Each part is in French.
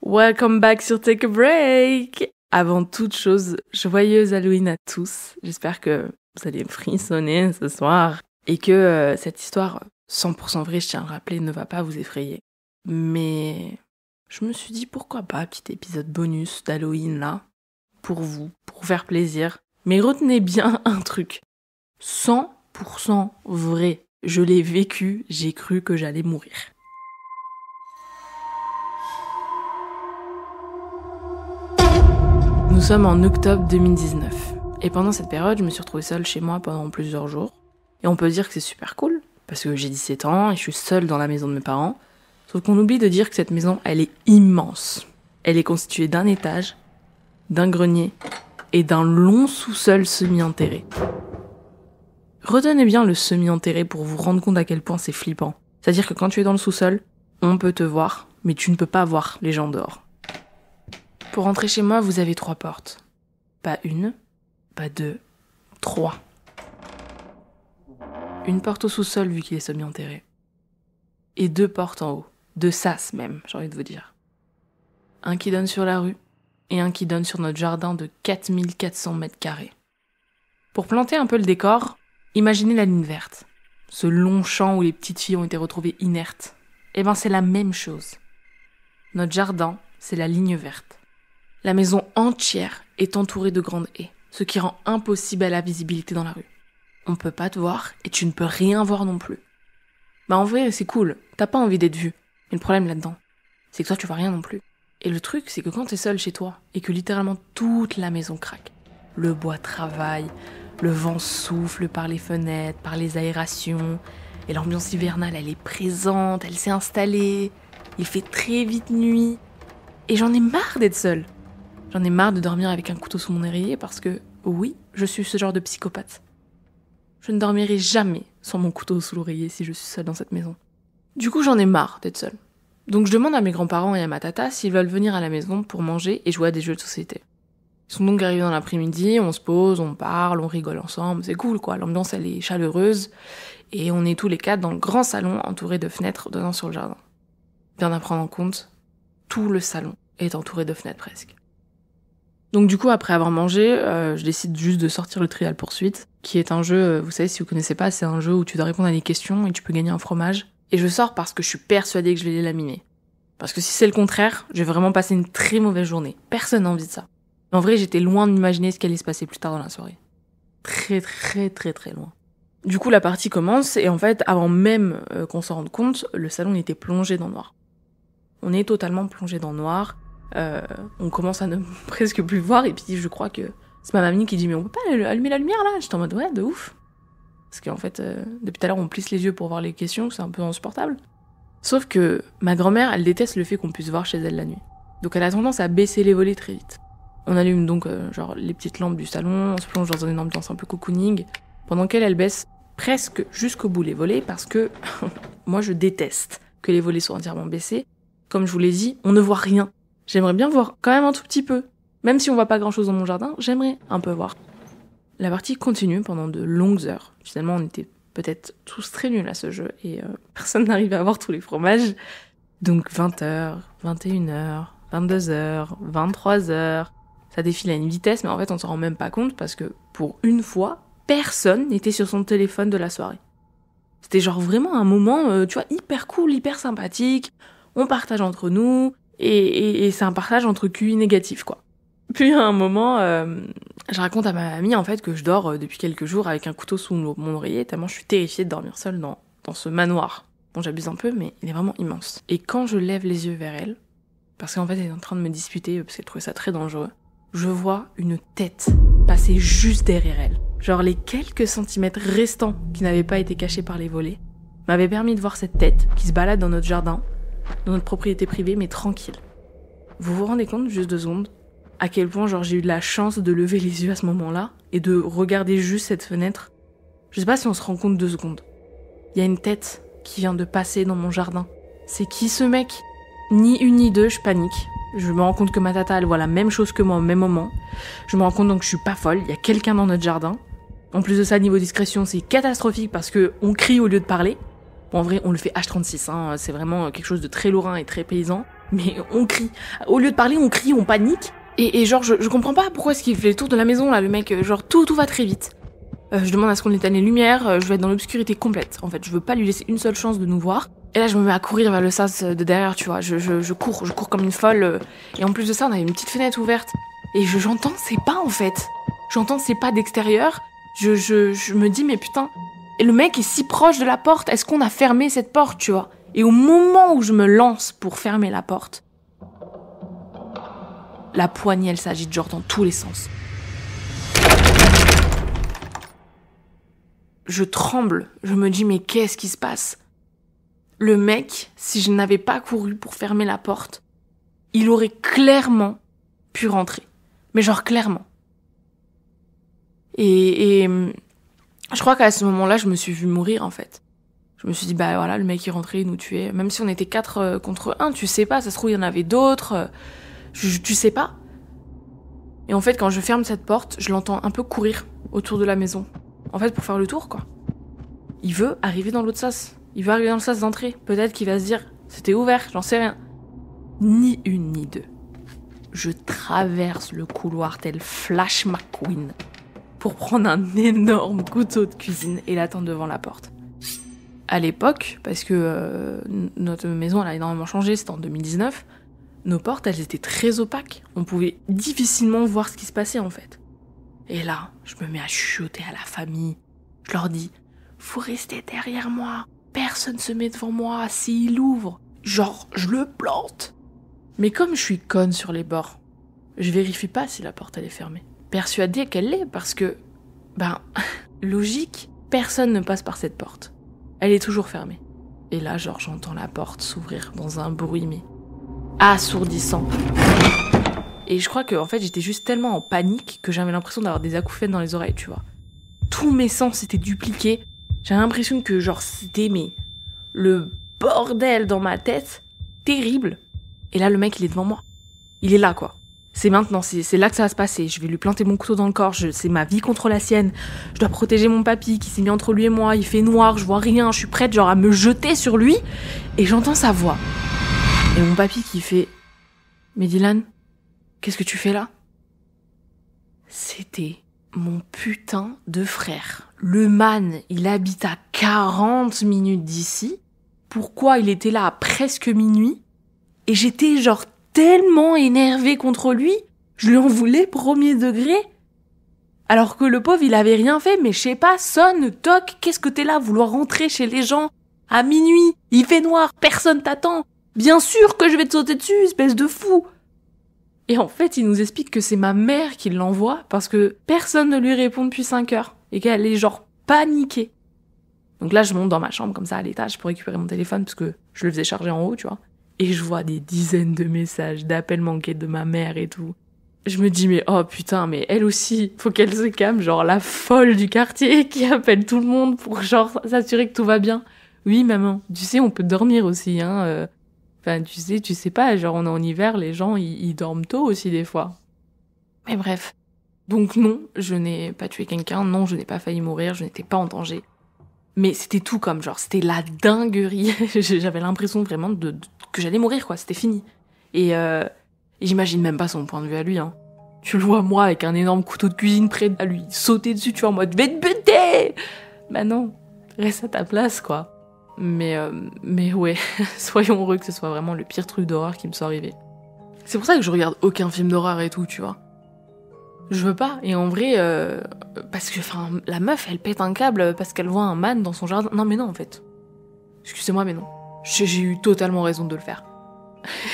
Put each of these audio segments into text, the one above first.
Welcome back sur Take a Break. Avant toute chose, joyeuse Halloween à tous. J'espère que vous allez frissonner ce soir et que cette histoire 100% vraie, je tiens à le rappeler, ne va pas vous effrayer. Mais je me suis dit pourquoi pas petit épisode bonus d'Halloween là, pour vous, pour faire plaisir. Mais retenez bien un truc, 100% vrai. Je l'ai vécu, j'ai cru que j'allais mourir. Nous sommes en octobre 2019. Et pendant cette période, je me suis retrouvée seule chez moi pendant plusieurs jours. Et on peut dire que c'est super cool, parce que j'ai 17 ans et je suis seule dans la maison de mes parents. Sauf qu'on oublie de dire que cette maison, elle est immense. Elle est constituée d'un étage, d'un grenier et d'un long sous-sol semi-enterré. Retenez bien le semi-enterré pour vous rendre compte à quel point c'est flippant. C'est-à-dire que quand tu es dans le sous-sol, on peut te voir, mais tu ne peux pas voir les gens dehors. Pour rentrer chez moi, vous avez 3 portes. Pas une, pas 2, 3. Une porte au sous-sol vu qu'il est semi-enterré. Et 2 portes en haut. 2 sas même, j'ai envie de vous dire. Un qui donne sur la rue et un qui donne sur notre jardin de 4400 mètres carrés. Pour planter un peu le décor, imaginez la ligne verte. Ce long champ où les petites filles ont été retrouvées inertes. Eh ben c'est la même chose. Notre jardin, c'est la ligne verte. La maison entière est entourée de grandes haies, ce qui rend impossible la visibilité dans la rue. On peut pas te voir et tu ne peux rien voir non plus. Bah en vrai, c'est cool, t'as pas envie d'être vu. Mais le problème là-dedans, c'est que toi tu vois rien non plus. Et le truc, c'est que quand t'es seul chez toi et que littéralement toute la maison craque, le bois travaille, le vent souffle par les fenêtres, par les aérations, et l'ambiance hivernale, elle est présente, elle s'est installée, il fait très vite nuit, et j'en ai marre d'être seule. J'en ai marre de dormir avec un couteau sous mon oreiller parce que, oui, je suis ce genre de psychopathe. Je ne dormirai jamais sans mon couteau sous l'oreiller si je suis seule dans cette maison. Du coup, j'en ai marre d'être seule. Donc je demande à mes grands-parents et à ma tata s'ils veulent venir à la maison pour manger et jouer à des jeux de société. Ils sont donc arrivés dans l'après-midi, on se pose, on parle, on rigole ensemble, c'est cool quoi, l'ambiance elle est chaleureuse et on est tous les 4 dans le grand salon entouré de fenêtres donnant sur le jardin. Bien à prendre en compte, tout le salon est entouré de fenêtres presque. Donc du coup, après avoir mangé, je décide juste de sortir le Trivial Poursuite, qui est un jeu, vous savez, si vous connaissez pas, c'est un jeu où tu dois répondre à des questions et tu peux gagner un fromage. Et je sors parce que je suis persuadée que je vais les laminer. Parce que si c'est le contraire, je vais vraiment passer une très mauvaise journée. Personne n'a envie de ça. En vrai, j'étais loin de m'imaginer ce qui allait se passer plus tard dans la soirée. Très très très très loin. Du coup, la partie commence et en fait, avant même qu'on s'en rende compte, le salon était plongé dans le noir. On est totalement plongé dans le noir. On commence à ne presque plus voir et puis je crois que c'est ma mamie qui dit mais on peut pas allumer la lumière là. J'étais en mode ouais de ouf parce qu'en fait depuis tout à l'heure on plisse les yeux pour voir les questions, c'est un peu insupportable. Sauf que ma grand-mère elle déteste le fait qu'on puisse voir chez elle la nuit, donc elle a tendance à baisser les volets très vite. On allume donc genre les petites lampes du salon, on se plonge dans une ambiance un peu cocooning pendant qu'elle baisse presque jusqu'au bout les volets parce que moi je déteste que les volets soient entièrement baissés. Comme je vous l'ai dit, on ne voit rien. J'aimerais bien voir quand même un tout petit peu. Même si on voit pas grand chose dans mon jardin, j'aimerais un peu voir. La partie continue pendant de longues heures. Finalement, on était peut-être tous très nuls à ce jeu et personne n'arrivait à voir tous les fromages. Donc 20h, 21h, 22h, 23h. Ça défile à une vitesse, mais en fait, on s'en rend même pas compte parce que pour une fois, personne n'était sur son téléphone de la soirée. C'était genre vraiment un moment, tu vois, hyper cool, hyper sympathique. On partage entre nous. Et c'est un partage entre QI négatif, quoi. Puis à un moment, je raconte à ma mamie en fait que je dors depuis quelques jours avec un couteau sous mon oreiller, tellement je suis terrifiée de dormir seule dans ce manoir. Bon, j'abuse un peu, mais il est vraiment immense. Et quand je lève les yeux vers elle, parce qu'en fait elle est en train de me disputer, parce qu'elle trouvait ça très dangereux, je vois une tête passer juste derrière elle. Genre les quelques centimètres restants qui n'avaient pas été cachés par les volets m'avaient permis de voir cette tête qui se balade dans notre jardin, dans notre propriété privée, mais tranquille. Vous vous rendez compte, juste 2 secondes, à quel point genre j'ai eu de la chance de lever les yeux à ce moment-là et de regarder juste cette fenêtre. Je sais pas si on se rend compte 2 secondes. Il y a une tête qui vient de passer dans mon jardin. C'est qui ce mec ? Ni une ni deux, je panique. Je me rends compte que ma tata, elle voit la même chose que moi au même moment. Je me rends compte donc que je suis pas folle, il y a quelqu'un dans notre jardin. En plus de ça, niveau discrétion, c'est catastrophique parce que on crie au lieu de parler. Bon, en vrai, on le fait H36, hein, c'est vraiment quelque chose de très lorrain et très paysan. Mais on crie. Au lieu de parler, on crie, on panique. Et genre, je comprends pas pourquoi est-ce qu'il fait le tour de la maison, là, le mec. Genre, tout va très vite. Je demande à ce qu'on éteigne les lumières. Je vais être dans l'obscurité complète. En fait, je veux pas lui laisser une seule chance de nous voir. Et là, je me mets à courir vers le sas de derrière, tu vois. Je cours comme une folle. Et en plus de ça, on avait une petite fenêtre ouverte. Et j'entends ces pas, en fait. J'entends ces pas d'extérieur. Je me dis, mais putain, et le mec est si proche de la porte. Est-ce qu'on a fermé cette porte, tu vois? Et au moment où je me lance pour fermer la porte, la poignée, elle s'agite genre dans tous les sens. Je tremble. Je me dis, mais qu'est-ce qui se passe? Le mec, si je n'avais pas couru pour fermer la porte, il aurait clairement pu rentrer. Mais genre clairement. Et je crois qu'à ce moment-là, je me suis vue mourir en fait. Je me suis dit, bah voilà, le mec est rentré, il nous tuait. Même si on était 4 contre 1, tu sais pas, ça se trouve il y en avait d'autres. Tu sais pas. Et en fait, quand je ferme cette porte, je l'entends un peu courir autour de la maison. En fait, pour faire le tour, quoi. Il veut arriver dans l'autre sas. Il veut arriver dans le sas d'entrée. Peut-être qu'il va se dire, c'était ouvert, j'en sais rien. Ni une, ni deux. Je traverse le couloir tel Flash McQueen pour prendre un énorme couteau de cuisine et l'attendre devant la porte. À l'époque, parce que notre maison elle a énormément changé, c'était en 2019, nos portes elles étaient très opaques. On pouvait difficilement voir ce qui se passait en fait. Et là, je me mets à chuchoter à la famille. Je leur dis, faut rester derrière moi. Personne se met devant moi. S'il ouvre, genre, je le plante. Mais comme je suis conne sur les bords, je vérifie pas si la porte elle est fermée. Persuadée qu'elle l'est parce que, logique, personne ne passe par cette porte. Elle est toujours fermée. Et là, genre, j'entends la porte s'ouvrir dans un bruit, mais assourdissant. Et je crois que, en fait, j'étais juste tellement en panique que j'avais l'impression d'avoir des acouphènes dans les oreilles, tu vois. Tous mes sens étaient dupliqués. J'avais l'impression que, genre, c'était, le bordel dans ma tête. Terrible. Et là, le mec, il est devant moi. Il est là, quoi. C'est maintenant, c'est là que ça va se passer. Je vais lui planter mon couteau dans le corps. C'est ma vie contre la sienne. Je dois protéger mon papy qui s'est mis entre lui et moi. Il fait noir, je vois rien. Je suis prête, genre, à me jeter sur lui. Et j'entends sa voix. Et mon papy qui fait... Mais Dylan, qu'est-ce que tu fais là? C'était mon putain de frère. Le man, il habite à 40 minutes d'ici. Pourquoi il était là à presque minuit? Et j'étais genre tellement énervée contre lui, je lui en voulais premier degré. Alors que le pauvre, il avait rien fait, mais je sais pas, sonne, toc, qu'est-ce que t'es là, vouloir rentrer chez les gens? À minuit, il fait noir, personne t'attend. Bien sûr que je vais te sauter dessus, espèce de fou. Et en fait, il nous explique que c'est ma mère qui l'envoie parce que personne ne lui répond depuis 5 heures et qu'elle est genre paniquée. Donc là, je monte dans ma chambre comme ça à l'étage pour récupérer mon téléphone parce que je le faisais charger en haut, tu vois. Et je vois des dizaines de messages, d'appels manqués de ma mère et tout. Je me dis, mais oh putain, mais elle aussi, faut qu'elle se calme, genre la folle du quartier qui appelle tout le monde pour genre s'assurer que tout va bien. Oui, maman, tu sais, on peut dormir aussi, hein. Enfin, tu sais pas, genre on est en hiver, les gens, ils dorment tôt aussi des fois. Mais bref. Donc non, je n'ai pas tué quelqu'un, non, je n'ai pas failli mourir, je n'étais pas en danger. Mais c'était tout comme, genre, c'était la dinguerie. J'avais l'impression vraiment que j'allais mourir, quoi, c'était fini. Et j'imagine même pas son point de vue à lui, hein. Tu le vois, moi, avec un énorme couteau de cuisine prêt à lui sauter dessus, tu vois, en mode, vais te buter! Bah non, reste à ta place, quoi. Mais ouais, soyons heureux que ce soit vraiment le pire truc d'horreur qui me soit arrivé. C'est pour ça que je regarde aucun film d'horreur et tout, tu vois. Je veux pas, et en vrai, parce que, la meuf, elle pète un câble parce qu'elle voit un man dans son jardin. Non, mais non, en fait. Excusez-moi, mais non. J'ai eu totalement raison de le faire.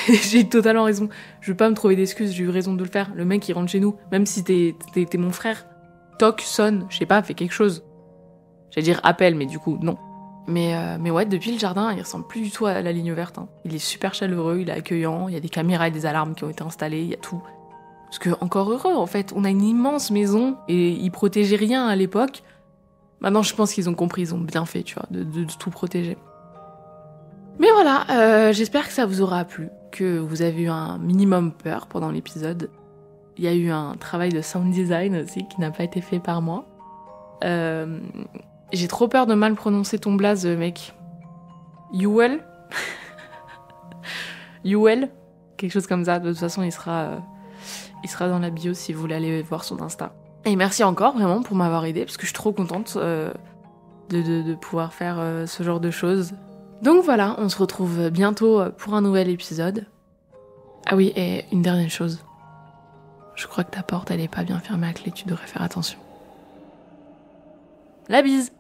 J'ai eu totalement raison. Je veux pas me trouver d'excuses, j'ai eu raison de le faire. Le mec, il rentre chez nous, même si t'es mon frère. Toc, sonne, je sais pas, fais quelque chose. J'allais dire appelle, mais du coup, non. Mais ouais, depuis le jardin, il ressemble plus du tout à la ligne verte, hein. Il est super chaleureux, il est accueillant, il y a des caméras et des alarmes qui ont été installées, il y a tout. Parce que, encore heureux, en fait, on a une immense maison et ils protégeaient rien à l'époque. Maintenant, je pense qu'ils ont compris, ils ont bien fait, tu vois, de tout protéger. Mais voilà, j'espère que ça vous aura plu, que vous avez eu un minimum peur pendant l'épisode. Il y a eu un travail de sound design aussi qui n'a pas été fait par moi. J'ai trop peur de mal prononcer ton blaze, mec. Youel? Youel? quelque chose comme ça. De toute façon, il sera dans la bio si vous voulez aller voir son Insta. Et merci encore vraiment pour m'avoir aidé, parce que je suis trop contente de pouvoir faire ce genre de choses. Donc voilà, on se retrouve bientôt pour un nouvel épisode. Ah oui, et une dernière chose. Je crois que ta porte, elle est pas bien fermée à clé, tu devrais faire attention. La bise!